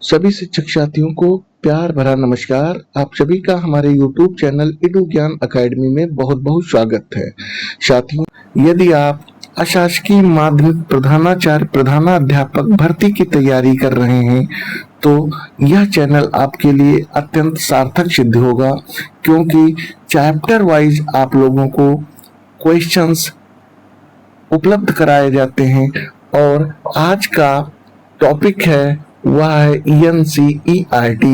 सभी शिक्षक साथियों को प्यार भरा नमस्कार। आप सभी का हमारे YouTube चैनल एडू ज्ञान अकेडमी में बहुत बहुत स्वागत है। साथियों, यदि आप अशासकीय माध्यमिक प्रधानाचार्य प्रधानाध्यापक भर्ती की तैयारी कर रहे हैं तो यह चैनल आपके लिए अत्यंत सार्थक सिद्ध होगा, क्योंकि चैप्टर वाइज आप लोगों को क्वेश्चंस उपलब्ध कराए जाते हैं। और आज का टॉपिक है वह है ENCERT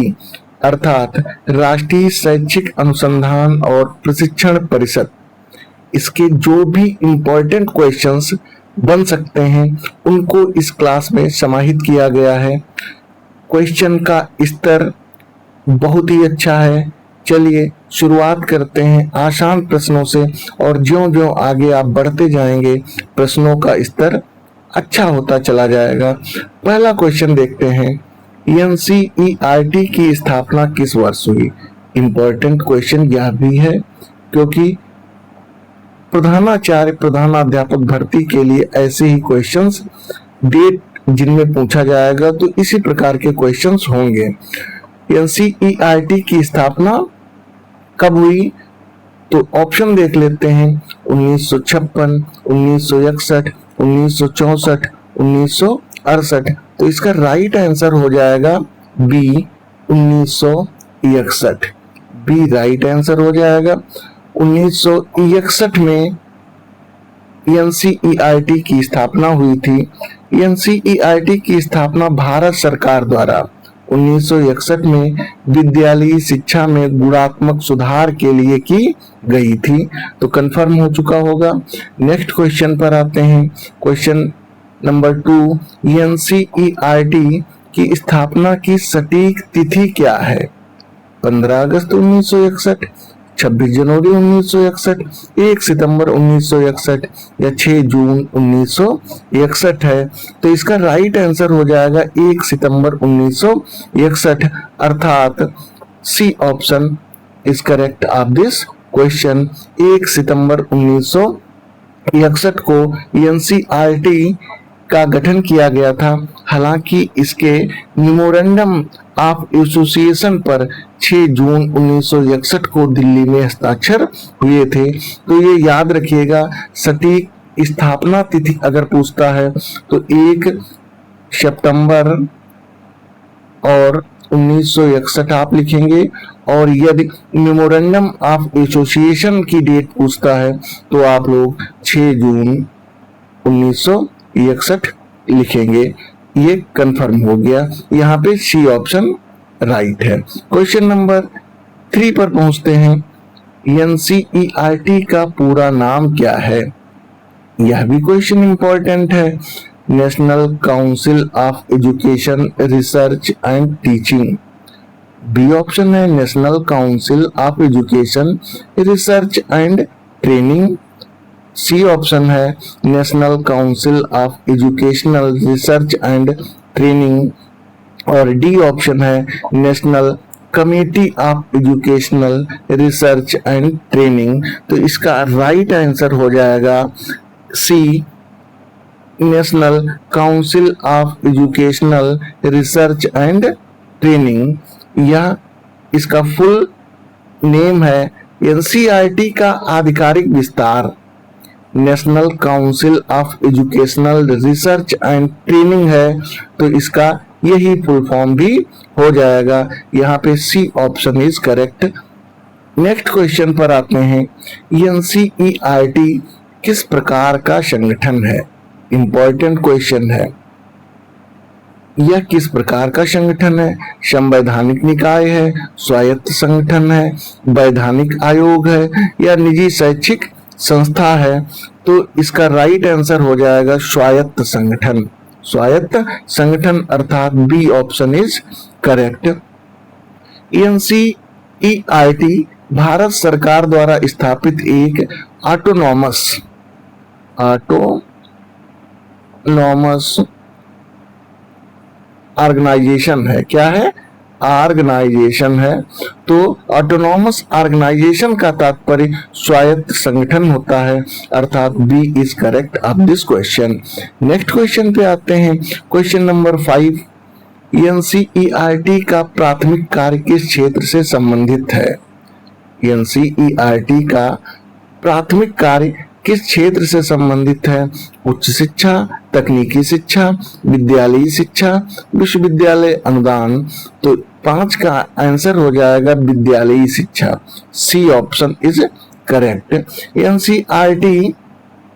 अर्थात राष्ट्रीय शैक्षिक अनुसंधान और प्रशिक्षण परिषद। इसके जो भी इम्पोर्टेंट क्वेश्चंस बन सकते हैं उनको इस क्लास में समाहित किया गया है। क्वेश्चन का स्तर बहुत ही अच्छा है। चलिए शुरुआत करते हैं आसान प्रश्नों से, और ज्यों-ज्यों आगे आप बढ़ते जाएंगे प्रश्नों का स्तर अच्छा होता चला जाएगा। पहला क्वेश्चन देखते हैं, ENCERT की स्थापना किस वर्ष हुई? इम्पोर्टेंट क्वेश्चन यह भी है, क्योंकि प्रधानाचार्य प्रधानाध्यापक भर्ती के लिए ऐसे ही क्वेश्चंस डेट जिनमें पूछा जाएगा तो इसी प्रकार के क्वेश्चंस होंगे। ENCERT की स्थापना कब हुई? तो ऑप्शन देख लेते हैं, 1956, 1961, 1964, 1968। तो इसका राइट आंसर हो जाएगा बी, 1961। बी राइट आंसर हो जाएगा। 1961 में ENCERT की स्थापना हुई थी। ENCERT की स्थापना भारत सरकार द्वारा 1961 में विद्यालयी शिक्षा में गुणात्मक सुधार के लिए की गई थी। तो कंफर्म हो चुका होगा। नेक्स्ट क्वेश्चन पर आते हैं। क्वेश्चन नंबर 2, ENCERT की स्थापना की सटीक तिथि क्या है? 15 अगस्त 1961, 26 जनवरी 1961, 1 सितंबर 1961 या 6 जून 1961 है। तो इसका राइट आंसर हो जाएगा 1 सितंबर 1961 अर्थात C option is correct of this question. 1 सितंबर 1961 को ENCERT का गठन किया गया था। हालांकि इसके मेमोरेंडम ऑफ एसोसिएशन पर 6 जून 1961 को दिल्ली में हस्ताक्षर हुए थे। तो ये याद रखिएगा, सटीक स्थापना तिथि अगर पूछता है तो 1 सितंबर और 1961 आप लिखेंगे, और यदि मेमोरेंडम ऑफ एसोसिएशन की डेट पूछता है तो आप लोग 6 जून 1961 लिखेंगे। ये कंफर्म हो गया। यहाँ पे सी ऑप्शन राइट है। क्वेश्चन नंबर 3 पर पहुंचते हैं। ENCERT का पूरा नाम क्या है? यह भी क्वेश्चन इंपॉर्टेंट है। National council of education research and teaching. B option है national council of education research and training. C option है national council of educational research and training, और डी ऑप्शन है national committee of educational research and training. तो इसका right answer हो जाएगा C, national council of educational research and training. यह इसका full name है। ENCERT का आधिकारिक विस्तार national council of educational research and training है। तो इसका यही फुल फॉर्म भी हो जाएगा। यहाँ पे C option is correct. Next question पर आते हैं। ENCERT किस प्रकार का संगठन है? इंपॉर्टेंट क्वेश्चन है। यह किस प्रकार का संगठन है? संवैधानिक निकाय है, स्वायत्त संगठन है, वैधानिक आयोग है या निजी शैक्षिक संस्था है? तो इसका राइट आंसर हो जाएगा स्वायत्त संगठन। स्वायत्त संगठन अर्थात B option is correct. ENCERT भारत सरकार द्वारा स्थापित एक ऑटोनॉमस ऑर्गेनाइजेशन है। क्या है? ऑर्गेनाइजेशन है। तो ऑटोनॉमस ऑर्गेनाइजेशन का तात्पर्य स्वायत्त संगठन होता है, अर्थात B is correct of this question. Next question पे आते हैं। क्वेश्चन नंबर 5, एनसीईआरटी का प्राथमिक कार्य किस क्षेत्र से संबंधित है? एनसीईआरटी का प्राथमिक कार्य किस क्षेत्र से संबंधित है? उच्च शिक्षा, तकनीकी शिक्षा, विद्यालयी शिक्षा, विश्वविद्यालय अनुदान। तो 5 का आंसर हो जाएगा विद्यालयी शिक्षा। C option is correct. NCERT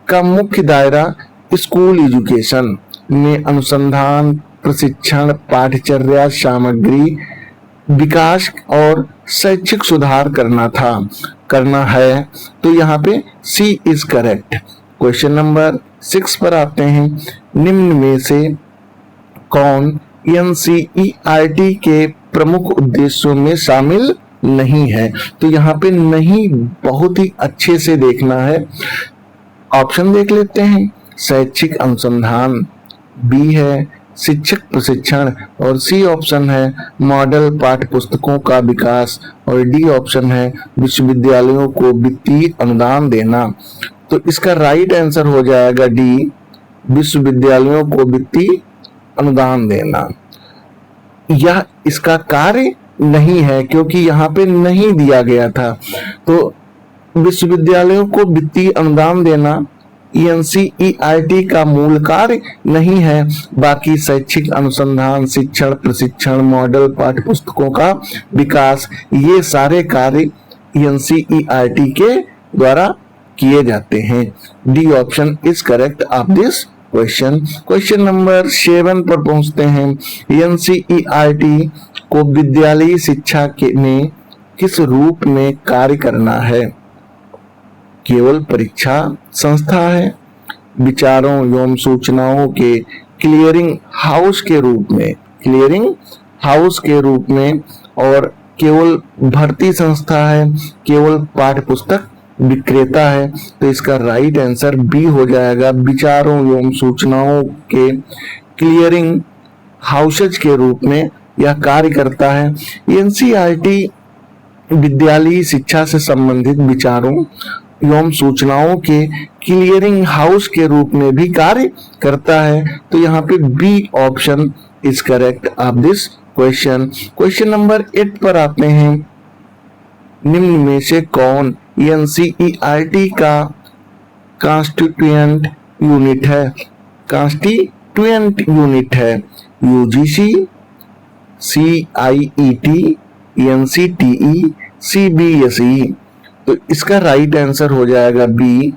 का मुख्य दायरा स्कूल एजुकेशन में अनुसंधान, प्रशिक्षण, पाठ्यचर्या सामग्री विकास और शैक्षिक सुधार करना है। तो यहाँ पे C is correct. Question number 6 पर आते हैं। निम्न में से कौन एनसीईआरटी के प्रमुख उद्देश्यों में शामिल नहीं है? तो यहाँ पे नहीं बहुत ही अच्छे से देखना है। ऑप्शन देख लेते हैं। शैक्षिक अनुसंधान, बी है शिक्षक प्रशिक्षण, और सी ऑप्शन है मॉडल पाठ्य पुस्तकों का विकास, और डी ऑप्शन है विश्वविद्यालयों को वित्तीय अनुदान देना। तो इसका राइट आंसर हो जाएगा डी, विश्वविद्यालयों को वित्तीय अनुदान देना। यह इसका कार्य नहीं है क्योंकि यहाँ पे नहीं दिया गया था। तो विश्वविद्यालयों को वित्तीय अनुदान देना एनसीईआरटी का मूल कार्य नहीं है। बाकी शैक्षिक अनुसंधान, शिक्षण, प्रशिक्षण, मॉडल पाठ्य पुस्तकों का विकास, ये सारे कार्य एनसीईआरटी के द्वारा किए जाते हैं। D option is correct of this question. Question number 7 पर पहुंचते हैं। एनसीईआरटी को विद्यालयी शिक्षा में किस रूप में कार्य करना है? केवल परीक्षा संस्था है, विचारों एवं सूचनाओं के क्लियरिंग हाउस के रूप में, और केवल भर्ती संस्था है, केवल पाठ्य पुस्तक विक्रेता है। तो इसका राइट आंसर बी हो जाएगा, विचारों एवं सूचनाओं के क्लियरिंग हाउसेज के रूप में यह कार्य करता है। एनसीईआरटी विद्यालयी शिक्षा से संबंधित विचारों एवं सूचनाओं के क्लियरिंग हाउस के रूप में भी कार्य करता है। तो यहाँ पे B option is correct of this question. Question number 8 पर आते हैं। निम्न में से कौन एनसीईआरटी का कांस्टिट्यूएंट यूनिट है? UGC, CIET, NCTE, CBSE. तो इसका राइट आंसर हो जाएगा बी,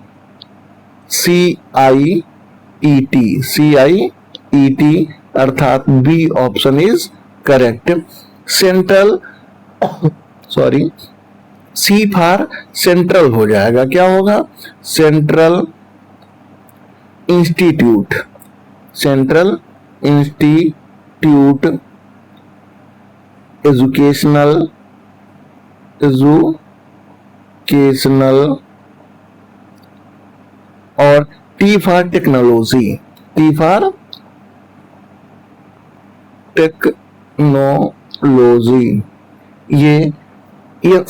सीआईईटी, अर्थात B option is correct. C for central हो जाएगा। क्या होगा? सेंट्रल इंस्टीट्यूट एजुकेशनल और टी फॉर टेक्नोलॉजी, ये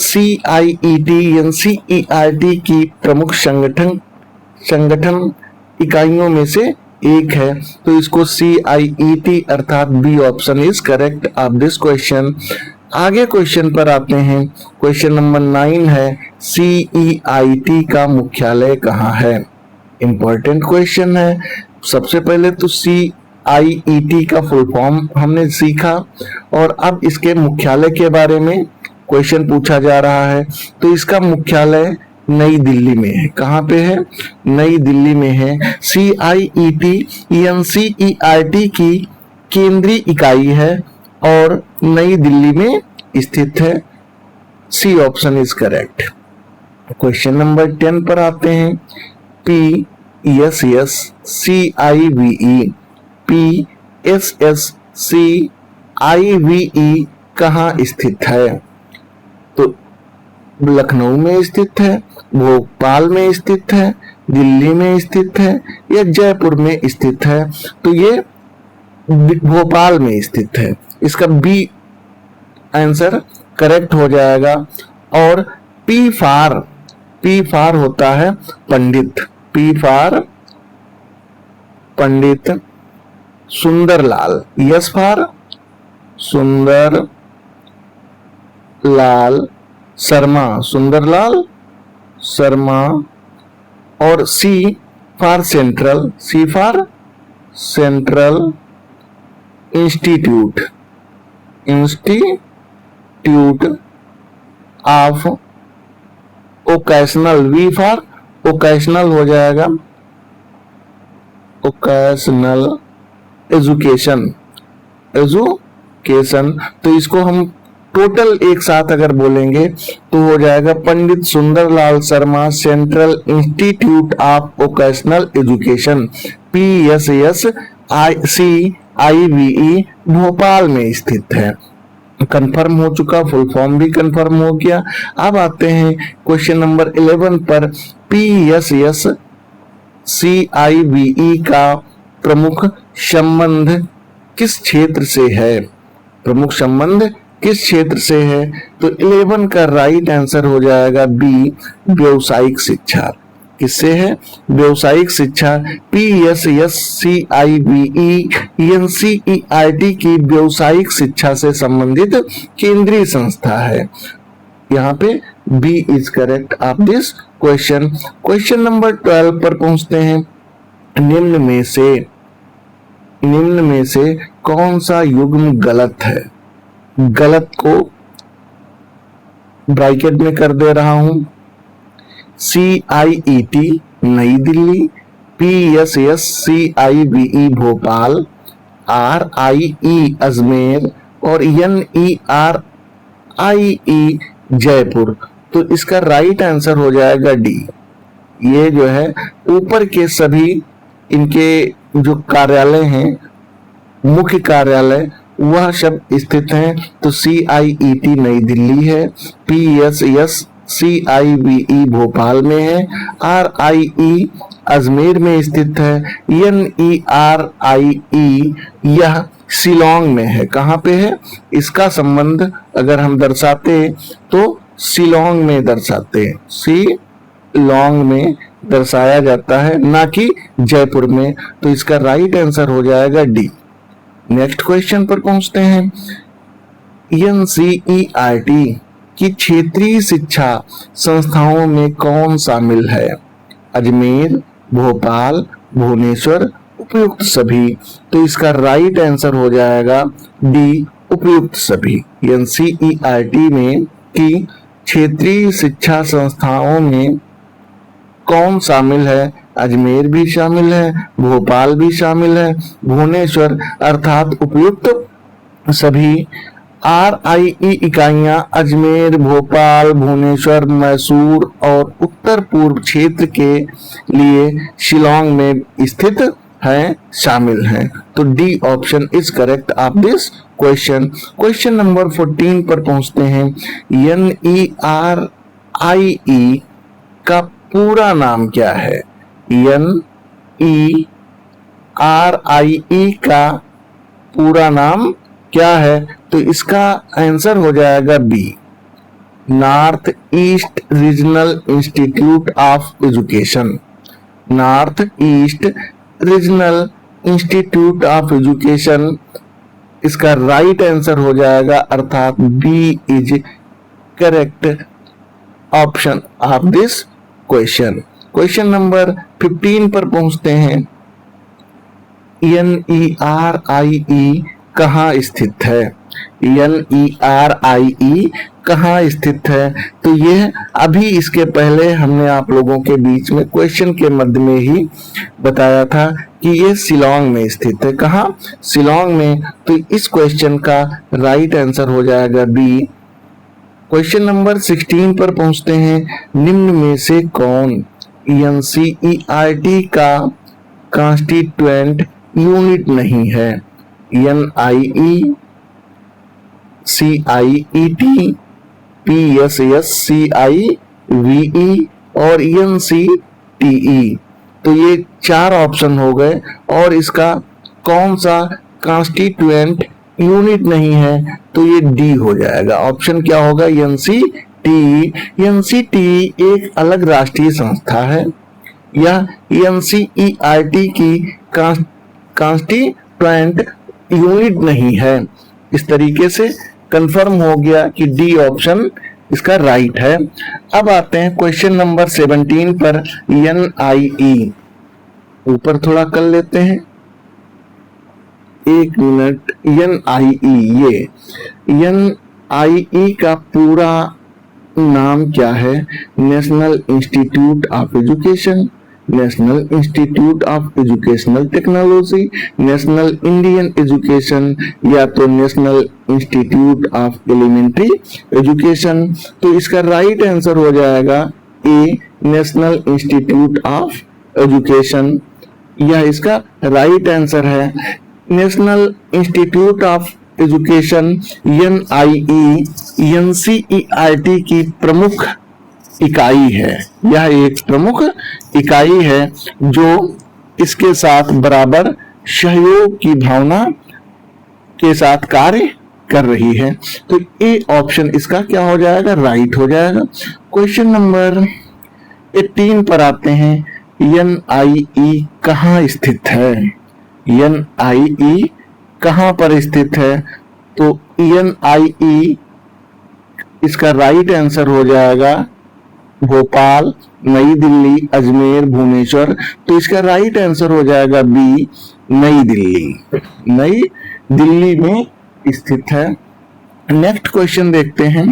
सीआईईटी एनसीईआरटी की प्रमुख संगठन इकाइयों में से एक है। तो इसको सीआईईटी अर्थात B option is correct of this question. आगे क्वेश्चन पर आते हैं। क्वेश्चन नंबर 9 है, सीईआईटी का मुख्यालय कहाँ है? इंपॉर्टेंट क्वेश्चन है। सबसे पहले तो सीआईईटी का फुल फॉर्म हमने सीखा, और अब इसके मुख्यालय के बारे में क्वेश्चन पूछा जा रहा है। तो इसका मुख्यालय नई दिल्ली में है। कहाँ पे है? नई दिल्ली में है। सीआईईटी एनसीईआरटी की केंद्रीय इकाई है और नई दिल्ली में स्थित है। C option is correct. Question number 10 पर आते हैं। PSSCIVE कहाँ स्थित है? तो लखनऊ में स्थित है, भोपाल में स्थित है, दिल्ली में स्थित है, या जयपुर में स्थित है? तो ये भोपाल में स्थित है। इसका बी आंसर करेक्ट हो जाएगा। और पी फार होता है Pandit, P for Pandit Sundarlal, S for Sundar Lal Sharma, Sundarlal Sharma. और C for central, C for central institute, institute of vocational, V for vocational हो जाएगा, ओकेशनल एजुकेशन, एजुकेशन। तो इसको हम टोटल एक साथ अगर बोलेंगे तो हो जाएगा Pandit Sundarlal Sharma central institute of vocational education, PSSICIVE Bhopal में स्थित है। कंफर्म हो चुका, फुल फॉर्म भी कंफर्म हो गया। अब आते हैं क्वेश्चन नंबर 11 पर। PSSCIVE का प्रमुख संबंध किस क्षेत्र से है, प्रमुख संबंध किस क्षेत्र से है? तो 11 का राइट आंसर हो जाएगा बी, व्यवसायिक शिक्षा। किससे है? व्यवसायिक शिक्षा। PSSCIVE NCERT की व्यवसायिक शिक्षा से संबंधित केंद्रीय संस्था है। यहाँ पे B is correct of this question. Question number 12 पर पहुंचते हैं। निम्न में से कौन सा युग्म गलत है? गलत को ब्रैकेट में कर दे रहा हूं। CIET नई दिल्ली, PSSCIVE भोपाल, RIE अजमेर और NERIE जयपुर। तो इसका राइट आंसर हो जाएगा डी। ये जो है ऊपर के सभी इनके जो कार्यालय हैं, मुख्य कार्यालय, वह सब स्थित हैं। तो CIET नई दिल्ली है, PSSCIVE भोपाल में है, RIE अजमेर में स्थित है, NERIE यह शिलोंग में है। कहाँ पे है? इसका संबंध अगर हम दर्शाते तो शिलोंग में दर्शाते हैं, शिलोंग में दर्शाया जाता है, ना कि जयपुर में। तो इसका राइट आंसर हो जाएगा डी। नेक्स्ट क्वेश्चन पर पहुंचते हैं। NCERT की क्षेत्रीय शिक्षा संस्थाओं में कौन शामिल है? अजमेर, भोपाल, भुवनेश्वर, उपयुक्त सभी। तो इसका राइट आंसर हो जाएगा डी, उपयुक्त सभी। NCERT में की क्षेत्रीय शिक्षा संस्थाओं में कौन शामिल है? अजमेर भी शामिल है, भोपाल भी शामिल है, भुवनेश्वर अर्थात उपयुक्त सभी। RIE इकाइयां अजमेर, भोपाल, भुवनेश्वर, मैसूर और उत्तर पूर्व क्षेत्र के लिए शिलोंग में स्थित हैं, शामिल हैं। तो D option is correct of this question. Question number 14 पर पहुंचते हैं। NERIE का पूरा नाम क्या है? NERIE का पूरा नाम क्या है? तो इसका आंसर हो जाएगा B, north east regional institute of education. North east regional institute of education इसका राइट आंसर हो जाएगा, अर्थात B is correct option of this question. Question number 15 पर पहुंचते हैं। NERIE कहाँ स्थित है? NERIE कहाँ स्थित है? तो यह अभी इसके पहले हमने आप लोगों के बीच में क्वेश्चन के मध्य में ही बताया था कि यह शिलोंग में स्थित है। कहाँ? शिलोंग में। तो इस क्वेश्चन का राइट आंसर हो जाएगा बी। क्वेश्चन नंबर 16 पर पहुंचते हैं। निम्न में से कौन NCERT का कॉन्स्टिट्यूएंट यूनिट नहीं है? NIE, CIET, PSSCIVE और NCTE। तो ये 4 ऑप्शन हो गए और इसका कौन सा कॉन्स्टिट्यूएंट यूनिट नहीं है? तो ये डी हो जाएगा। ऑप्शन क्या होगा? NCTE। NCTE एक अलग राष्ट्रीय संस्था है। यह NCERT की कॉन्स्टिट्यूएंट यूनिट नहीं है। इस तरीके से कंफर्म हो गया कि डी ऑप्शन इसका राइट है। अब आते हैं क्वेश्चन नंबर 17 पर। NIE ऊपर थोड़ा कर लेते हैं, एक मिनट। NIE, ये NIE का पूरा नाम क्या है? National institute of education, national institute of educational technology, national Indian education, या तो national institute of elementary education. तो इसका राइट आंसर हो जाएगा A, national institute of education. यह इसका राइट आंसर है। National institute of education NIE NCERT की प्रमुख इकाई है। यह एक प्रमुख इकाई है जो इसके साथ बराबर सहयोग की भावना के साथ कार्य कर रही है। तो ए ऑप्शन इसका क्या हो जाएगा? राइट हो जाएगा। क्वेश्चन नंबर 18 पर आते हैं। NIE कहाँ स्थित है? NIE कहाँ पर स्थित है? तो NIE इसका राइट आंसर हो जाएगा भोपाल, नई दिल्ली, अजमेर, भुवनेश्वर। तो इसका राइट आंसर हो जाएगा बी, नई दिल्ली। नई दिल्ली में स्थित है। नेक्स्ट क्वेश्चन देखते हैं।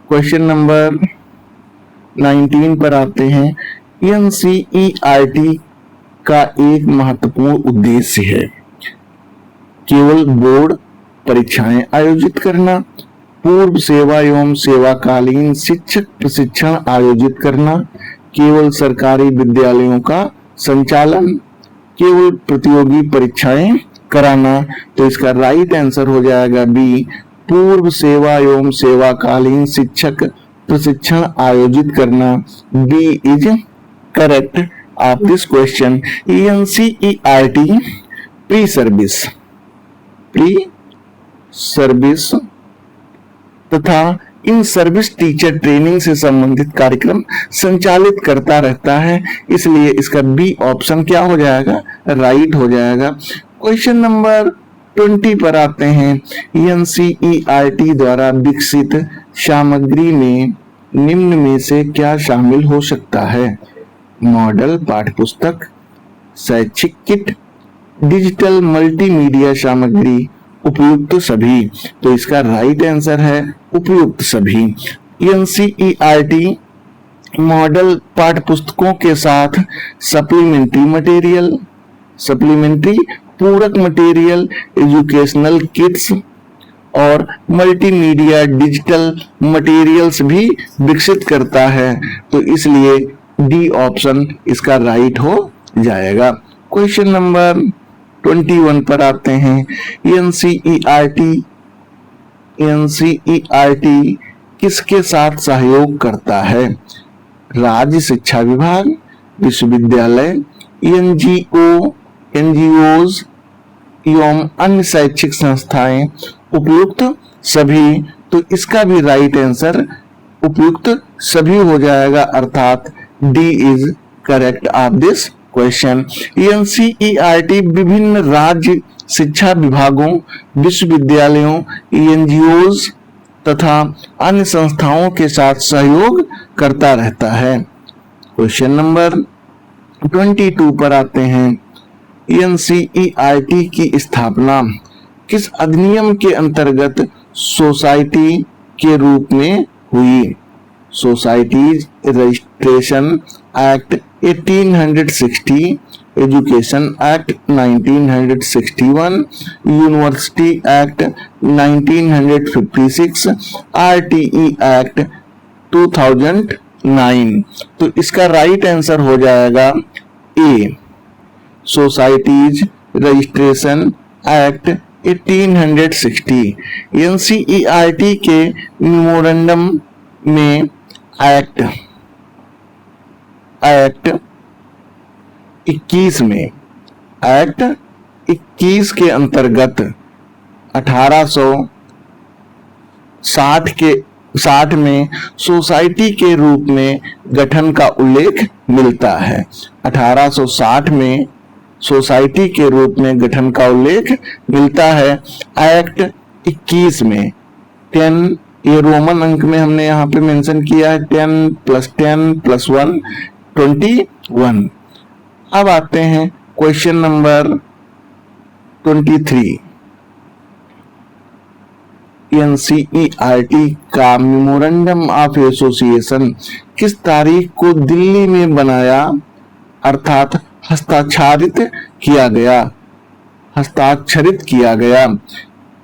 क्वेश्चन नंबर 19 पर आते हैं। NCERT का एक महत्वपूर्ण उद्देश्य है केवल बोर्ड परीक्षाएं आयोजित करना, पूर्व सेवा एवं सेवाकालीन शिक्षक प्रशिक्षण आयोजित करना, केवल सरकारी विद्यालयों का संचालन, केवल प्रतियोगी परीक्षाएं कराना। तो इसका राइट आंसर हो जाएगा बी, पूर्व सेवा एवं सेवाकालीन शिक्षक प्रशिक्षण आयोजित करना। B is correct of this question. NCERT pre service तथा इन सर्विस टीचर ट्रेनिंग से संबंधित कार्यक्रम संचालित करता रहता है, इसलिए इसका बी ऑप्शन क्या हो जाएगा? राइट हो जाएगा। क्वेश्चन नंबर 20 पर आते हैं। NCERT द्वारा विकसित सामग्री में निम्न में से क्या शामिल हो सकता है? मॉडल पाठ्यपुस्तक, शैक्षिक किट, डिजिटल मल्टीमीडिया सामग्री, उपयुक्त सभी। तो इसका राइट आंसर है उपयुक्त सभी। NCERT मॉडल पाठ्यपुस्तकों के साथ सप्लीमेंट्री पूरक मटेरियल, एजुकेशनल किट्स और मल्टीमीडिया डिजिटल मटेरियल्स भी विकसित करता है। तो इसलिए डी ऑप्शन इसका राइट हो जाएगा। क्वेश्चन नंबर 21 पर आते हैं। NCERT किसके साथ सहयोग करता है? राज्य शिक्षा विभाग, विश्वविद्यालय, NGOs एवं अन्य शैक्षिक संस्थाएं, उपयुक्त सभी। तो इसका भी राइट आंसर उपयुक्त सभी हो जाएगा, अर्थात D is correct of this question. NCERT विभिन्न राज्य शिक्षा विभागों, विश्वविद्यालयों, NGOs तथा अन्य संस्थाओं के साथ सहयोग करता रहता है। क्वेश्चन नंबर 22 पर आते हैं। NCERT की स्थापना किस अधिनियम के अंतर्गत सोसाइटी के रूप में हुई? Societies registration act 1860, education act 1961, university act 1956, RTE act 2009। तो इसका राइट आंसर हो जाएगा ए, सोसाइटीज रजिस्ट्रेशन एक्ट 1860। NCERT के मेमोरेंडम में एक्ट 21 के अंतर्गत 1860 में सोसाइटी के रूप में गठन का उल्लेख मिलता है। 1860 में सोसाइटी के रूप में गठन का उल्लेख मिलता है। एक्ट 21 में 10, ये रोमन अंक में हमने यहाँ पे मेंशन किया है 10 + 1 21। अब आते हैं क्वेश्चन नंबर 23। एनसीईआरटी का मेमोरेंडम ऑफ एसोसिएशन किस तारीख को दिल्ली में बनाया अर्थात हस्ताक्षरित किया गया?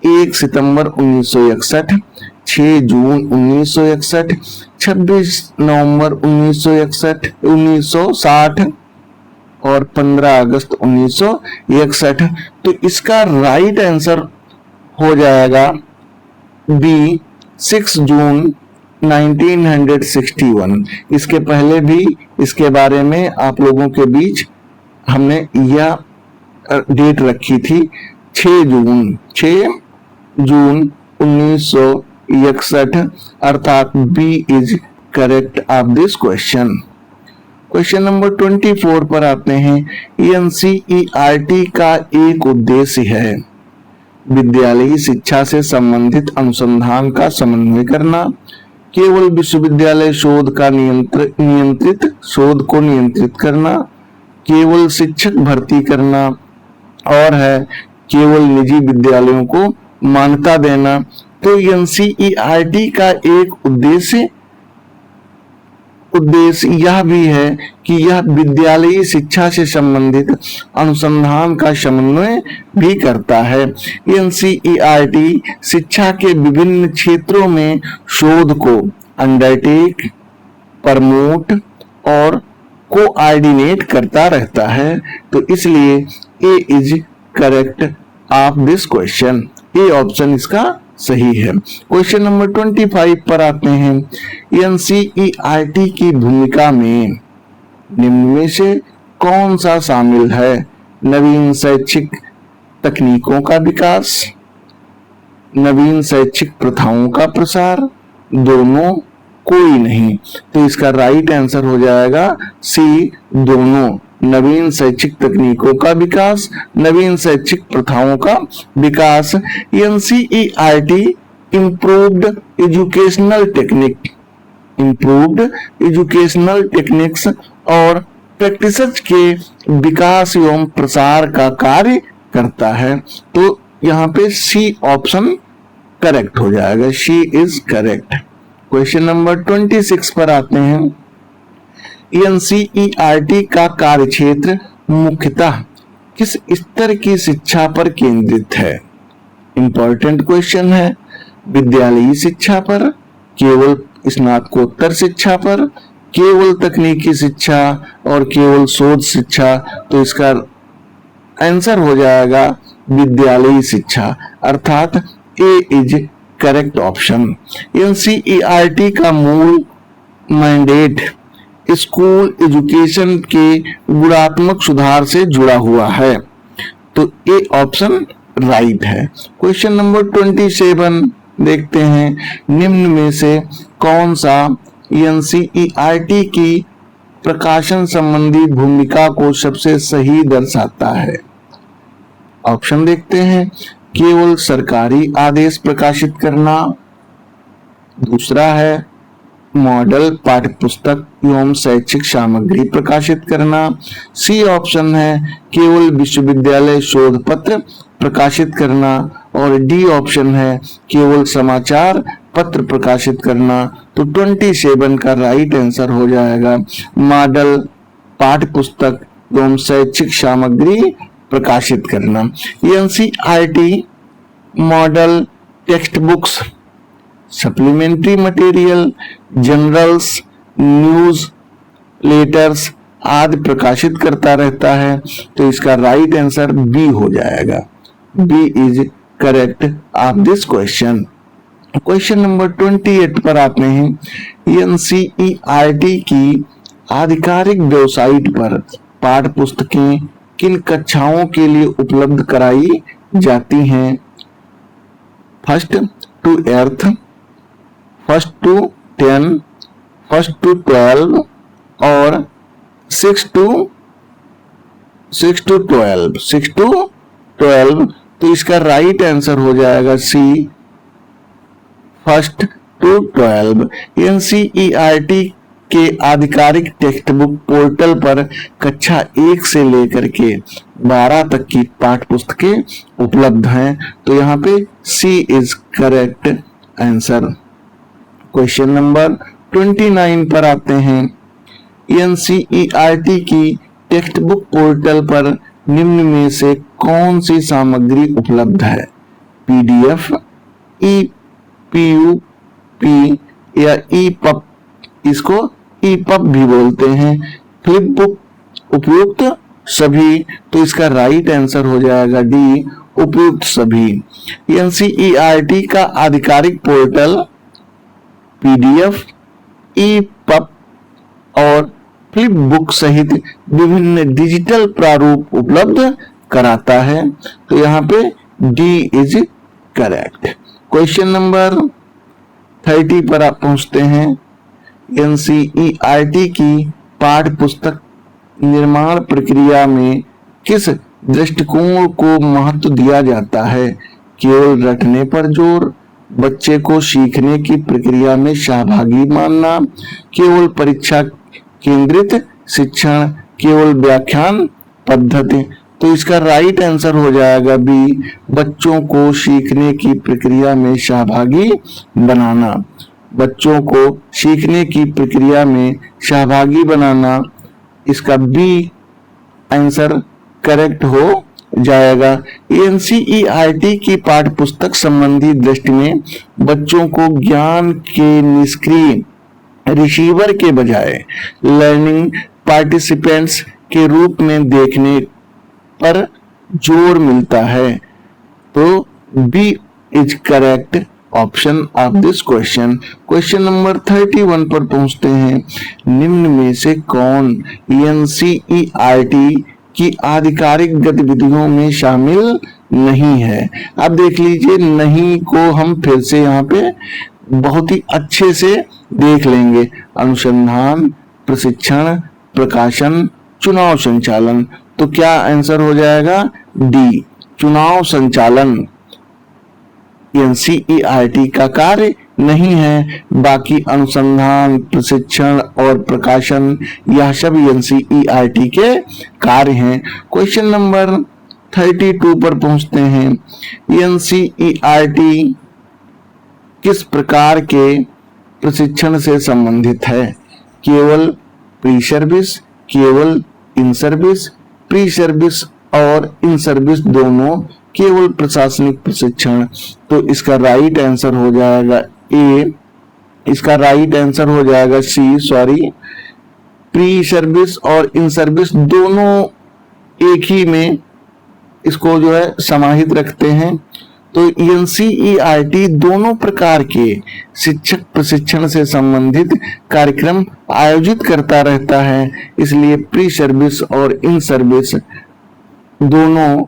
1 सितंबर 1961, 6 जून 1961, 26 नवंबर 1960 और 15 अगस्त 1961। तो इसका राइट आंसर हो जाएगा बी 6 जून 1961। इसके पहले भी इसके बारे में आप लोगों के बीच हमने यह डेट रखी थी 6 जून 1961, अर्थात B is correct of this question. Question number 24 पर आते हैं। एनसीईआरटी का एक उद्देश्य है विद्यालयी शिक्षा से संबंधित अनुसंधान का समन्वय करना, केवल विश्वविद्यालय शोध को नियंत्रित करना, केवल शिक्षक भर्ती करना और है केवल निजी विद्यालयों को मान्यता देना। तो एनसीईआरटी का एक उद्देश्य यह भी है कि यह विद्यालयी शिक्षा से संबंधित अनुसंधान का समन्वय भी करता है। एनसीईआरटी शिक्षा के विभिन्न क्षेत्रों में शोध को अंडरटेक, प्रमोट और कोऑर्डिनेट करता रहता है। तो इसलिए A is correct of this question. A option इसका सही है। क्वेश्चन नंबर 25 पर आते हैं। एनसीईआरटी की भूमिका में निम्न में से कौन सा शामिल है? नवीन शैक्षिक तकनीकों का विकास, नवीन शैक्षिक प्रथाओं का प्रसार, दोनों, कोई नहीं। तो इसका राइट आंसर हो जाएगा सी, दोनों। नवीन शैक्षिक तकनीकों का विकास, नवीन शैक्षिक प्रथाओं का विकास। एनसीईआरटी इम्प्रूव्ड एजुकेशनल टेक्निक्स और प्रैक्टिसेस के विकास एवं प्रसार का कार्य करता है। तो यहाँ पे सी ऑप्शन करेक्ट हो जाएगा। सी इज करेक्ट। क्वेश्चन नंबर 26 पर आते हैं। एनसीईआरटी का कार्यक्षेत्र मुख्यतः किस स्तर की शिक्षा पर केंद्रित है? इंपॉर्टेंट क्वेश्चन है। विद्यालयी शिक्षा पर, केवल स्नातकोत्तर शिक्षा पर, केवल तकनीकी शिक्षा और केवल शोध शिक्षा। तो इसका आंसर हो जाएगा विद्यालयी शिक्षा, अर्थात ए इज करेक्ट ऑप्शन। एनसीईआरटी का मूल मैंडेट स्कूल एजुकेशन के गुणात्मक सुधार से जुड़ा हुआ है। तो ए ऑप्शन राइट है। क्वेश्चन नंबर 27 देखते हैं। निम्न में से कौन सा एनसीईआरटी की प्रकाशन संबंधी भूमिका को सबसे सही दर्शाता है? ऑप्शन देखते हैं। केवल सरकारी आदेश प्रकाशित करना, दूसरा है मॉडल पाठ्यपुस्तक एवं शैक्षिक सामग्री प्रकाशित करना, सी ऑप्शन है केवल विश्वविद्यालय शोध पत्र प्रकाशित करना और डी ऑप्शन है केवल समाचार पत्र प्रकाशित करना। तो 27 का राइट आंसर हो जाएगा मॉडल पाठ्यपुस्तक एवं शैक्षिक सामग्री प्रकाशित करना। NCERT model text books, supplementary material, journals, news letters आदि प्रकाशित करता रहता है। तो इसका राइट आंसर बी हो जाएगा। B is correct of this question. Question number 28 पर आते हैं। एनसीईआरटी की आधिकारिक वेबसाइट पर पाठ्य पुस्तकें किन कक्षाओं के लिए उपलब्ध कराई जाती हैं? 1st to 8th, 1st to 10, 1st to 12 और 6 to 12। तो इसका राइट आंसर हो जाएगा सी, 1st to 12। एनसीईआरटी के आधिकारिक टेक्स्ट बुक पोर्टल पर कक्षा 1 से लेकर के 12 तक की पाठ्य पुस्तकें उपलब्ध हैं। तो यहाँ पे C is correct answer. Question number 29 पर आते हैं। एनसीईआरटी की टेक्स्ट बुक पोर्टल पर निम्न में से कौन सी सामग्री उपलब्ध है? पीडीएफ, ईपीयूपी या ईपब, इसको ईपब भी बोलते हैं, फ्लिप बुक, उपयुक्त सभी। तो इसका राइट आंसर हो जाएगा डी, उपयुक्त सभी। एनसीईआरटी का आधिकारिक पोर्टल पीडीएफ, ईपब और फ्लिप बुक सहित विभिन्न डिजिटल प्रारूप उपलब्ध कराता है। तो यहाँ पे D is correct. Question number 30 पर आप पहुंचते हैं। एनसीईआरटी की पाठ्य पुस्तक निर्माण प्रक्रिया में किस दृष्टिकोण को महत्व दिया जाता है? केवल रटने पर जोर, बच्चे को सीखने की प्रक्रिया में सहभागी मानना, केवल परीक्षा केंद्रित शिक्षण, केवल व्याख्यान पद्धति। तो इसका राइट आंसर हो जाएगा बी, बच्चों को सीखने की प्रक्रिया में सहभागी बनाना। बच्चों को सीखने की प्रक्रिया में सहभागी बनाना, इसका बी आंसर करेक्ट हो जाएगा। एनसीईआरटी की पाठ्य पुस्तक संबंधी दृष्टि में बच्चों को ज्ञान के निष्क्रिय रिसीवर के बजाय लर्निंग पार्टिसिपेंट्स के रूप में देखने पर जोर मिलता है। तो B is correct option of this question. Question number 31 पर पहुंचते हैं। निम्न में से कौन एनसीईआरटी की आधिकारिक गतिविधियों में शामिल नहीं है? अब देख लीजिए, नहीं को हम फिर से यहाँ पे बहुत ही अच्छे से देख लेंगे। अनुसंधान, प्रशिक्षण, प्रकाशन, चुनाव संचालन। तो क्या आंसर हो जाएगा? डी, चुनाव संचालन एनसीईआरटी का कार्य नहीं है। बाकी अनुसंधान, प्रशिक्षण और प्रकाशन यह सब एनसीईआरटी के कार्य हैं। क्वेश्चन नंबर 32 पर पहुंचते हैं। एनसीईआरटी किस प्रकार के प्रशिक्षण से संबंधित है? केवल प्री सर्विस, केवल इन सर्विस, प्री सर्विस और इन सर्विस दोनों, केवल प्रशासनिक प्रशिक्षण। तो इसका राइट आंसर हो जाएगा ए, इसका राइट आंसर हो जाएगा सी, सॉरी, प्री सर्विस और इन सर्विस दोनों एक ही में इसको जो है समाहित रखते हैं। तो एनसीईआरटी दोनों प्रकार के शिक्षक प्रशिक्षण से संबंधित कार्यक्रम आयोजित करता रहता है, इसलिए प्री सर्विस और इन सर्विस दोनों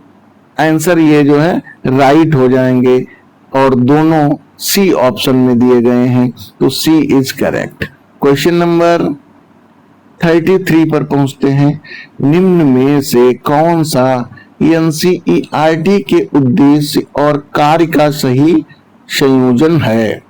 आंसर ये जो है राइट हो जाएंगे और दोनों सी ऑप्शन में दिए गए हैं। तो सी इज करेक्ट। क्वेश्चन नंबर 33 पर पहुंचते हैं। निम्न में से कौन सा एनसीईआरटी के उद्देश्य और कार्य का सही संयोजन है?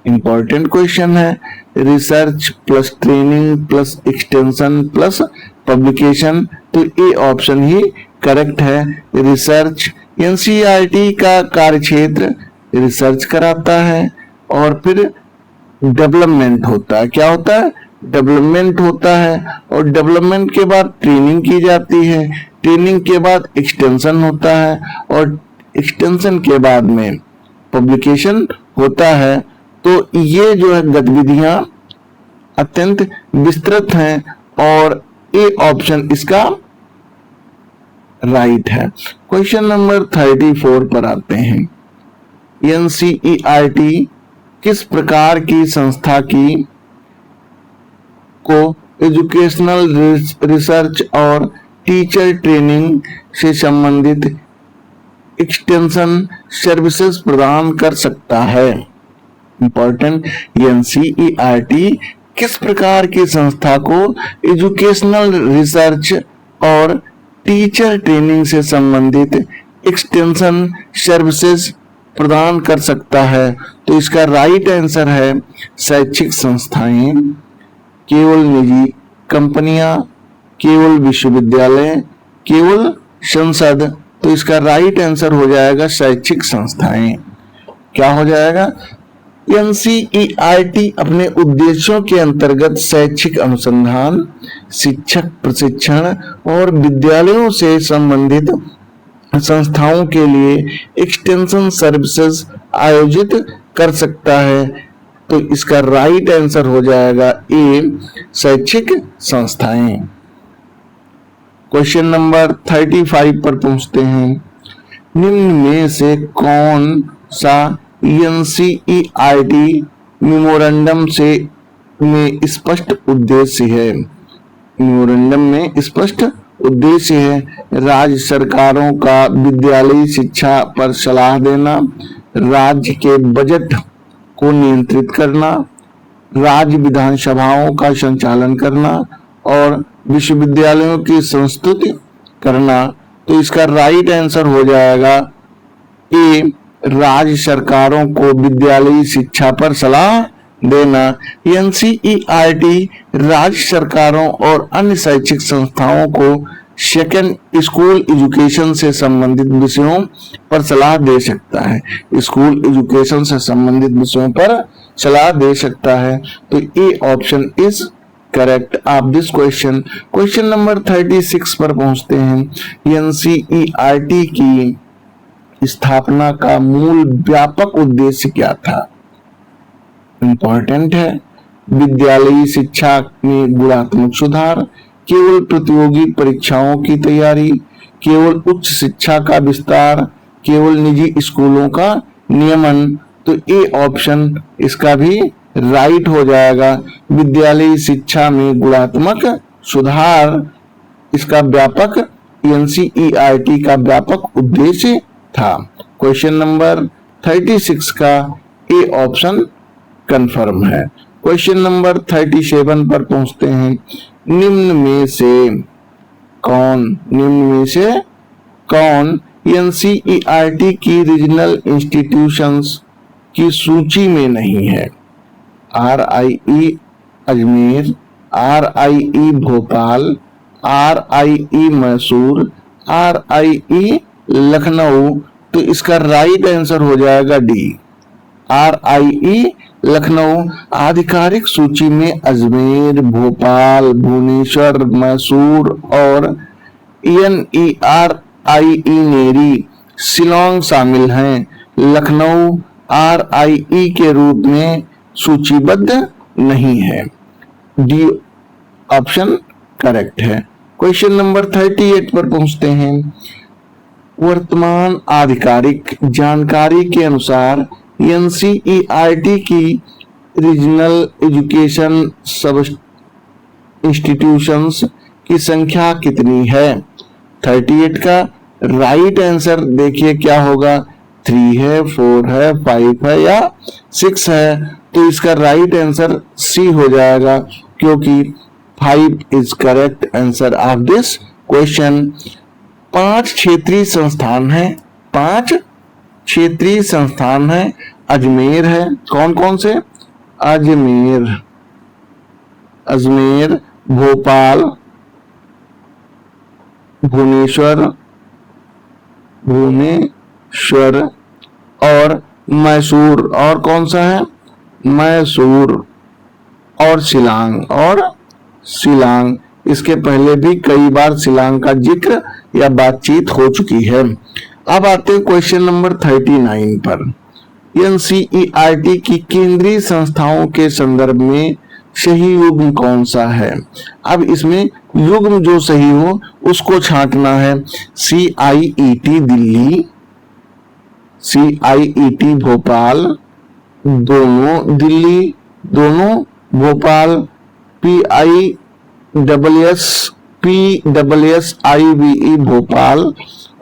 इंपॉर्टेंट क्वेश्चन है। Research plus training plus extension plus publication. तो ए ऑप्शन ही करेक्ट है। रिसर्च, एनसीईआरटी का कार्य क्षेत्र रिसर्च कराता है और फिर डेवलपमेंट होता है। क्या होता है? डेवलपमेंट होता है और डेवलपमेंट के बाद ट्रेनिंग की जाती है, ट्रेनिंग के बाद एक्सटेंशन होता है और एक्सटेंशन के बाद में पब्लिकेशन होता है। तो ये जो है गतिविधियां अत्यंत विस्तृत हैं और ए ऑप्शन इसका राइट है। क्वेश्चन नंबर 34 पर आते हैं। एनसीईआरटी किस प्रकार की संस्था की को एजुकेशनल रिसर्च और टीचर ट्रेनिंग से संबंधित एक्सटेंशन सर्विसेज प्रदान कर सकता है? इंपॉर्टेंट, एनसीईआरटी किस प्रकार की संस्था को एजुकेशनल रिसर्च और टीचर ट्रेनिंग से संबंधित एक्सटेंशन सर्विसेज प्रदान कर सकता है? तो इसका राइट आंसर है शैक्षिक संस्थाएं, केवल निजी कंपनियां, केवल विश्वविद्यालय, केवल संसद। तो इसका राइट आंसर हो जाएगा शैक्षिक संस्थाएं। क्या हो जाएगा? एनसीईआरटी अपने उद्देश्यों के अंतर्गत शैक्षिक अनुसंधान, शिक्षक प्रशिक्षण और विद्यालयों से संबंधित संस्थाओं के लिए एक्सटेंशन सर्विसेज आयोजित कर सकता है। तो इसका राइट आंसर हो जाएगा ए, शैक्षिक संस्थाएं। क्वेश्चन नंबर 35 पर पहुंचते हैं। निम्न में से कौन सा एनसीईआरटी मेमोरेंडम से में स्पष्ट उद्देश्य है? मेमोरेंडम में स्पष्ट उद्देश्य है राज्य सरकारों का विद्यालयी शिक्षा पर सलाह देना, राज्य के बजट को नियंत्रित करना, राज्य विधानसभाओं का संचालन करना और विश्वविद्यालयों की संस्तुति करना। तो इसका राइट आंसर हो जाएगा ए, राज्य सरकारों को विद्यालयी शिक्षा पर सलाह देना। एनसीईआरटी राज्य सरकारों और अन्य शैक्षिक संस्थाओं को सेकेंड स्कूल एजुकेशन से संबंधित विषयों पर सलाह दे सकता है। स्कूल एजुकेशन से संबंधित विषयों पर सलाह दे सकता है। तो A option is correct of this question. Question number 36 पर पहुंचते हैं। एनसीईआरटी की स्थापना का मूल व्यापक उद्देश्य क्या था? इंपॉर्टेंट है। विद्यालयी शिक्षा में गुणात्मक सुधार, केवल प्रतियोगी परीक्षाओं की तैयारी, केवल उच्च शिक्षा का विस्तार, केवल निजी स्कूलों का नियमन। तो ए ऑप्शन इसका भी राइट हो जाएगा। विद्यालयी शिक्षा में गुणात्मक सुधार इसका व्यापक एनसीईआरटी का व्यापक उद्देश्य था। क्वेश्चन नंबर 36 का ए ऑप्शन कंफर्म है। क्वेश्चन नंबर 37 पर पहुंचते हैं। निम्न में से कौन एनसीईआरटी की रीजनल इंस्टीट्यूशंस की सूची में नहीं है? RIE Ajmer, RIE Bhopal, RIE Mysore, RIE Lucknow. तो इसका राइट आंसर हो जाएगा डी, RIE लखनऊ। आधिकारिक सूची में अजमेर, भोपाल, भुवनेश्वर, मैसूर और NERIE नेरी, शिलोंग शामिल हैं। लखनऊ RIE के रूप में सूचीबद्ध नहीं है। डी ऑप्शन करेक्ट है। क्वेश्चन नंबर 38 पर पहुंचते हैं। वर्तमान आधिकारिक जानकारी के अनुसार एनसीईआरटी की रीजनल एजुकेशन सब इंस्टीट्यूशंस की संख्या कितनी है? 38 का राइट आंसर देखिए क्या होगा, 3 है, 4 है, 5 है या 6 है। तो इसका राइट आंसर सी हो जाएगा, क्योंकि 5 is correct answer of this question. 5 क्षेत्रीय संस्थान है, 5 क्षेत्रीय संस्थान है। अजमेर है, कौन कौन से? अजमेर, भोपाल, भुवनेश्वर और मैसूर। और कौन सा है? मैसूर और शिलांग। इसके पहले भी कई बार शिलांग का जिक्र या बातचीत हो चुकी है। अब आते हैं क्वेश्चन नंबर 39 पर। एनसीईआरटी की केंद्रीय संस्थाओं के संदर्भ में सही युग्म कौन सा है? अब इसमें युग्म जो सही हो उसको छांटना है। CIET दिल्ली, CIET भोपाल, दोनों दिल्ली, दोनों भोपाल, PWSIBE भोपाल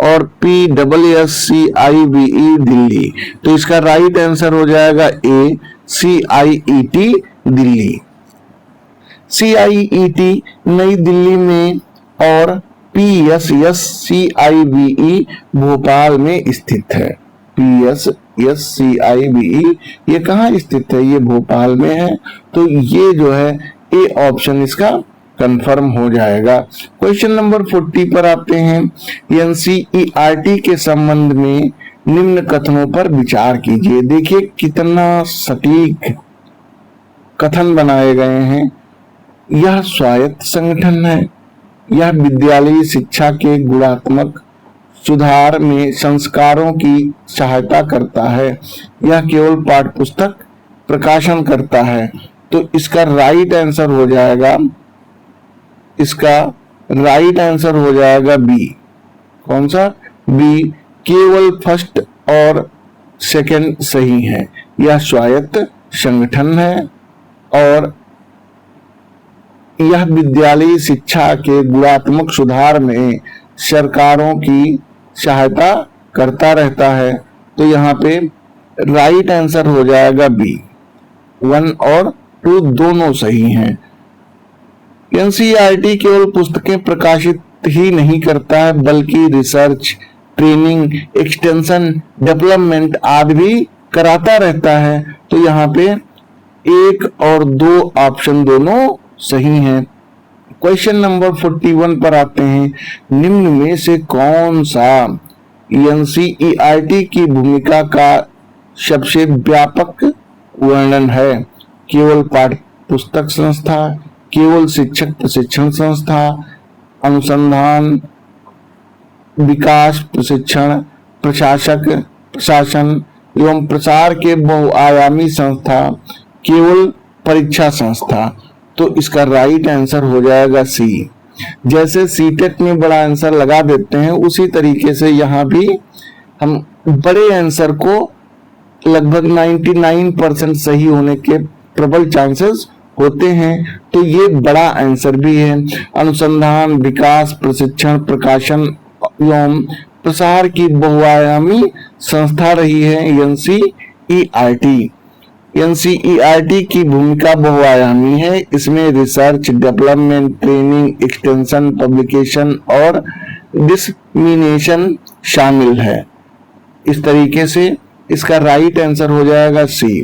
और PWSCIBE दिल्ली। तो इसका राइट आंसर हो जाएगा ए, CIET दिल्ली। CIET नई दिल्ली में और PSSCIBE भोपाल में स्थित है। PSSCIBE ये कहाँ स्थित है? ये भोपाल में है। तो ये जो है ए ऑप्शन इसका कंफर्म हो जाएगा। क्वेश्चन नंबर 40 पर आते हैं। NCERT के संबंध में निम्न कथनों पर विचार कीजिए। देखिए कितना सटीक कथन बनाए गए हैं। यह स्वायत्त संगठन है, यह विद्यालयी शिक्षा के गुणात्मक सुधार में संस्कारों की सहायता करता है, यह केवल पाठ्यपुस्तक प्रकाशन करता है। तो इसका राइट आंसर हो जाएगा, इसका राइट आंसर हो जाएगा बी। कौन सा? बी। केवल फर्स्ट और सेकंड सही है। यह स्वायत्त संगठन है और यह विद्यालयी शिक्षा के गुणात्मक सुधार में सरकारों की सहायता करता रहता है। तो यहाँ पे राइट आंसर हो जाएगा बी। 1 और 2 दोनों सही हैं। NCERT केवल पुस्तकें प्रकाशित ही नहीं करता है बल्कि रिसर्च, ट्रेनिंग, एक्सटेंशन, डेवलपमेंट आदि भी कराता रहता है। तो यहाँ पे 1 और 2 ऑप्शन दोनों सही हैं। क्वेश्चन नंबर 41 पर आते हैं। निम्न में से कौन सा NCERT की भूमिका का सबसे व्यापक वर्णन है? केवल पाठ्य पुस्तक संस्था, केवल शिक्षक प्रशिक्षण संस्था, अनुसंधान विकास प्रशिक्षण, प्रशासन एवं प्रसार के बहुआयामी संस्था, केवल परीक्षा संस्था। तो इसका राइट आंसर हो जाएगा सी। जैसे सीटेट में बड़ा आंसर लगा देते हैं उसी तरीके से यहाँ भी हम बड़े आंसर को लगभग 99% सही होने के प्रबल चांसेस होते हैं। तो ये बड़ा आंसर भी है। अनुसंधान विकास प्रशिक्षण प्रकाशन एवं प्रसार की बहुआयामी संस्था रही है NCERT। NCERT की भूमिका बहुआयामी है। इसमें research, development, training, extension, publication और डिसमिनेशन शामिल है। इस तरीके से इसका राइट आंसर हो जाएगा सी।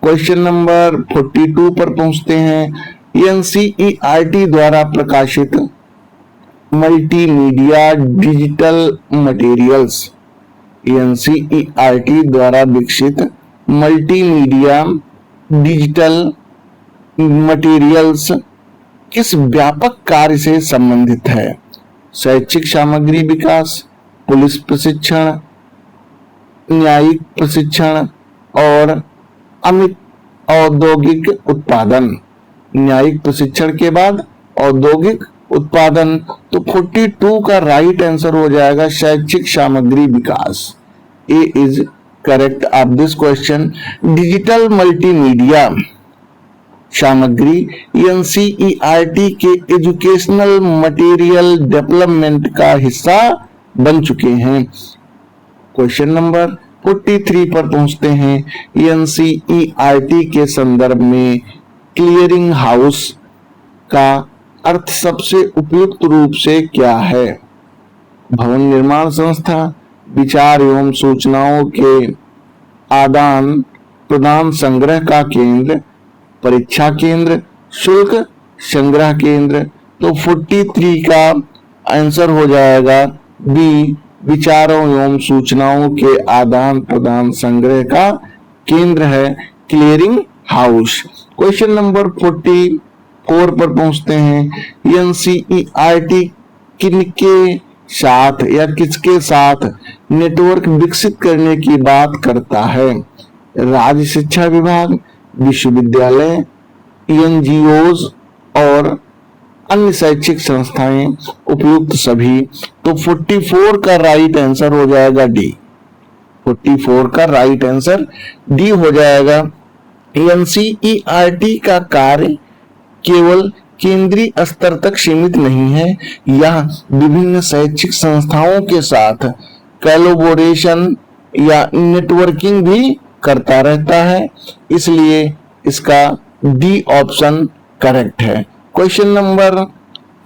क्वेश्चन नंबर 42 पर पहुंचते हैं। NCERT द्वारा प्रकाशित मल्टीमीडिया डिजिटल मटेरियल्स, NCERT द्वारा विकसित मल्टीमीडिया डिजिटल मटेरियल्स किस व्यापक कार्य से संबंधित है? शैक्षिक सामग्री विकास, पुलिस प्रशिक्षण, न्यायिक प्रशिक्षण और अमित औद्योगिक उत्पादन। न्यायिक प्रशिक्षण के बाद औद्योगिक उत्पादन। तो 42 का राइट आंसर हो जाएगा शैक्षिक सामग्री विकास। A is correct of this question. Digital multimedia सामग्री NCERT के एजुकेशनल मटेरियल डेवलपमेंट का हिस्सा बन चुके हैं। क्वेश्चन नंबर 43 पर पहुंचते हैं। NCERT के संदर्भ में क्लियरिंग हाउस का अर्थ सबसे उपयुक्त रूप से क्या है? भवन निर्माण संस्था, विचार एवं सूचनाओं के आदान प्रदान संग्रह का केंद्र, परीक्षा केंद्र, शुल्क संग्रह केंद्र। तो 43 का आंसर हो जाएगा बी। विचारों एवं सूचनाओं के आदान प्रदान संग्रह का केंद्र है क्लियरिंग हाउस। क्वेश्चन नंबर 44 पर पहुंचते हैं। NCERT किनके साथ या किसके साथ नेटवर्क विकसित करने की बात करता है? राज्य शिक्षा विभाग, विश्वविद्यालय, NGOs और अन्य शैक्षिक संस्थाएं, उपयुक्त सभी। तो 44 का राइट आंसर हो जाएगा डी। 44 का राइट आंसर डी हो जाएगा। NCERT का कार्य केवल केंद्रीय स्तर तक सीमित नहीं है, यह विभिन्न शैक्षिक संस्थाओं के साथ कोलैबोरेशन या नेटवर्किंग भी करता रहता है। इसलिए इसका डी ऑप्शन करेक्ट है। क्वेश्चन नंबर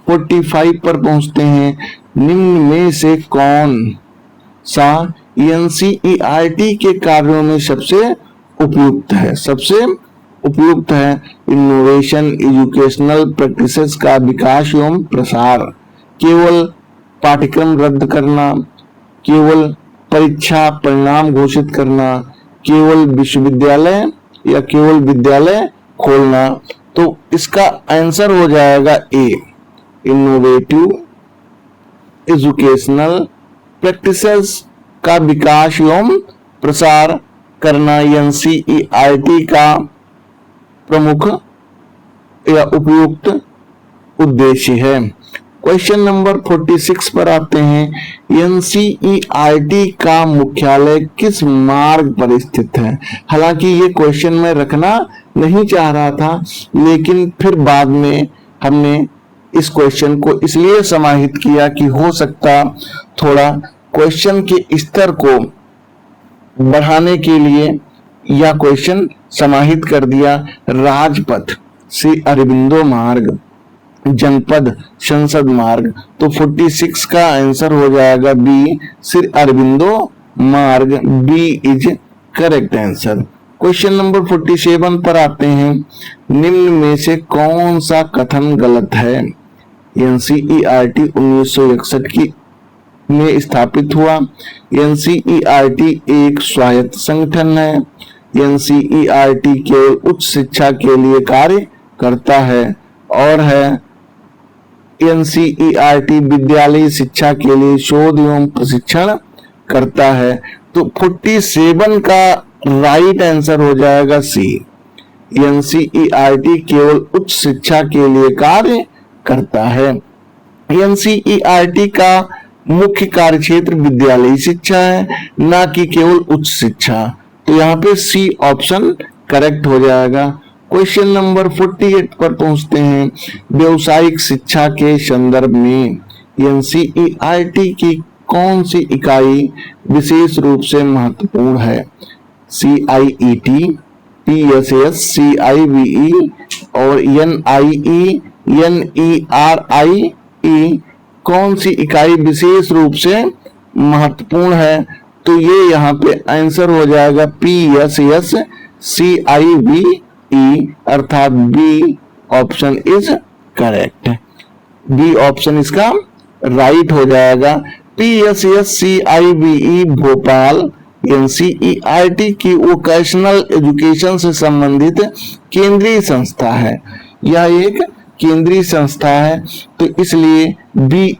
45 पर पहुंचते हैं। निम्न में से कौन सा एनसीईआरटी के कार्यों में सबसे उपयुक्त है? सबसे उपयुक्त है इनोवेशन एजुकेशनल प्रैक्टिसेस का विकास एवं प्रसार, केवल पाठ्यक्रम रद्द करना, केवल परीक्षा परिणाम घोषित करना, केवल विश्वविद्यालय या केवल विद्यालय खोलना। तो इसका आंसर हो जाएगा ए, इनोवेटिव एजुकेशनल प्रैक्टिसेस का विकास एवं प्रसार करना एनसीईआरटी का प्रमुख या उपयुक्त उद्देश्य है। क्वेश्चन नंबर 46 पर आते हैं। एनसीईआरटी का मुख्यालय किस मार्ग पर स्थित है? हालांकि ये क्वेश्चन मैं रखना नहीं चाह रहा था, लेकिन फिर बाद में हमने इस क्वेश्चन को इसलिए समाहित किया कि हो सकता थोड़ा क्वेश्चन के स्तर को बढ़ाने के लिए यह क्वेश्चन समाहित कर दिया। राजपथ श्री अरबिंदो मार्ग, जनपद संसद मार्ग। तो 46 का आंसर हो जाएगा B, Shri Aurobindo Marg. B is correct answer. Question number 47 पर आते हैं। निम्न में से कौन सा कथन गलत है? एनसीईआरटी 1961 की में स्थापित हुआ। एनसीईआरटी एक स्वायत्त संगठन है। एनसीईआरटी केवल उच्च शिक्षा के लिए कार्य करता है। और है एनसीईआरटी विद्यालयी शिक्षा के लिए शोध एवं प्रशिक्षण करता है। तो 47 का राइट आंसर हो जाएगा सी, एनसीईआरटी केवल उच्च शिक्षा के लिए कार्य करता है। एनसीईआरटी का मुख्य कार्यक्षेत्र विद्यालयी शिक्षा है, ना कि केवल उच्च शिक्षा। तो यहाँ पे सी ऑप्शन करेक्ट हो जाएगा। क्वेश्चन नंबर 48 पर पहुंचते हैं। व्यवसायिक शिक्षा के संदर्भ में एनसीईआरटी की कौन सी इकाई विशेष रूप से महत्वपूर्ण है? CIET, PSS, CIVE और NIE, NERIE कौन सी इकाई विशेष रूप से महत्वपूर्ण है? तो ये यहाँ पे आंसर हो जाएगा PSS CIVE, अर्थात B option is correct. B option इसका राइट हो जाएगा। PSS CIVE भोपाल एनसीईआरटी की वोकेशनल एजुकेशन से संबंधित केंद्रीय संस्था है। यह एक केंद्रीय संस्था है, तो इसलिए बी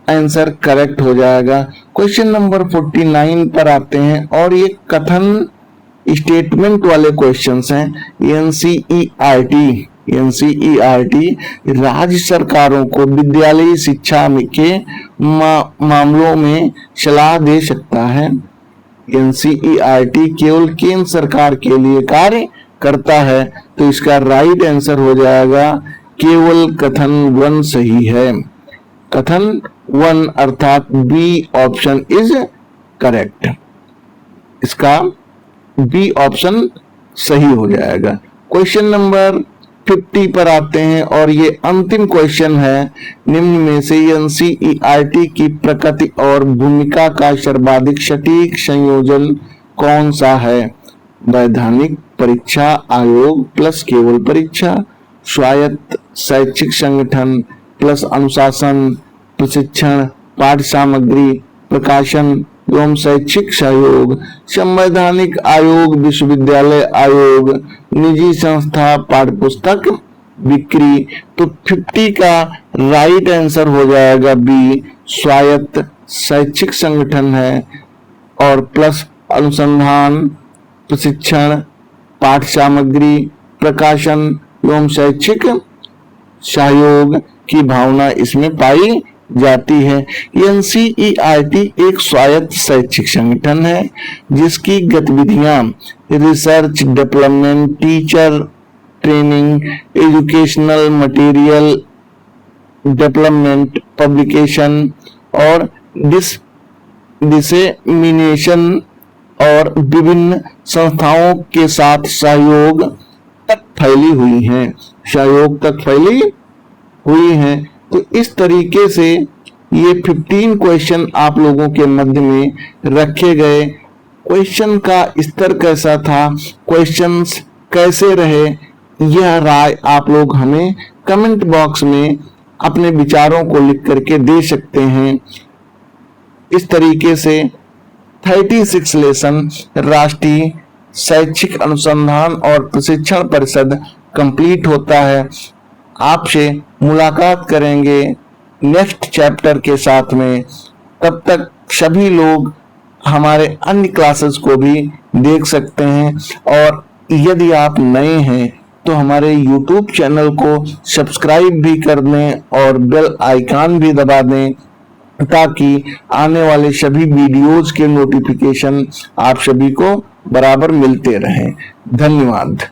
आंसर करेक्ट हो जाएगा। क्वेश्चन नंबर 49 पर आते हैं और ये कथन स्टेटमेंट वाले क्वेश्चंस हैं। एनसीईआरटी राज्य सरकारों को विद्यालयी शिक्षा के मामलों में सलाह दे सकता है। एनसीईआरटी केवल केंद्र सरकार के लिए कार्य करता है। तो इसका राइट आंसर हो जाएगा केवल कथन 1 सही है। कथन 1 अर्थात बी ऑप्शन इज करेक्ट। इसका बी ऑप्शन सही हो जाएगा। क्वेश्चन नंबर 50 पर आते हैं और ये अंतिम क्वेश्चन है। निम्न में से एनसीईआरटी की प्रकृति और भूमिका का सर्वाधिक सटीक संयोजन कौन सा है? वैधानिक परीक्षा आयोग प्लस केवल परीक्षा, स्वायत्त शैक्षिक संगठन प्लस अनुशासन, प्रशिक्षण, पाठ्य सामग्री, प्रकाशन एवं शैक्षिक सहयोग, संवैधानिक आयोग, विश्वविद्यालय आयोग, निजी संस्था, पाठ्यपुस्तक बिक्री। तो 50 का राइट आंसर हो जाएगा बी, स्वायत्त शैक्षिक संगठन है और प्लस अनुसंधान, प्रशिक्षण, पाठ्य सामग्री, प्रकाशन एवं शैक्षिक सहयोग की भावना इसमें पाई जाती है। एनसीईआरटी एक स्वायत्त शैक्षिक संगठन है जिसकी गतिविधियां research, development, teacher training, educational material development, publication और डिसेमिनेशन और विभिन्न संस्थाओं के साथ सहयोग तक फैली हुई हैं। तो इस तरीके से ये 15 क्वेश्चन आप लोगों के मध्य में रखे गए। क्वेश्चन का स्तर कैसा था, क्वेश्चंस कैसे रहे, यह राय आप लोग हमें कमेंट बॉक्स में अपने विचारों को लिख करके दे सकते हैं। इस तरीके से 36 लेसन राष्ट्रीय शैक्षिक अनुसंधान और प्रशिक्षण परिषद कंप्लीट होता है। आपसे मुलाकात करेंगे नेक्स्ट चैप्टर के साथ में। तब तक सभी लोग हमारे अन्य क्लासेस को भी देख सकते हैं, और यदि आप नए हैं तो हमारे YouTube चैनल को सब्सक्राइब भी कर दें और बेल आइकन भी दबा दें, ताकि आने वाले सभी वीडियोज के नोटिफिकेशन आप सभी को बराबर मिलते रहें। धन्यवाद।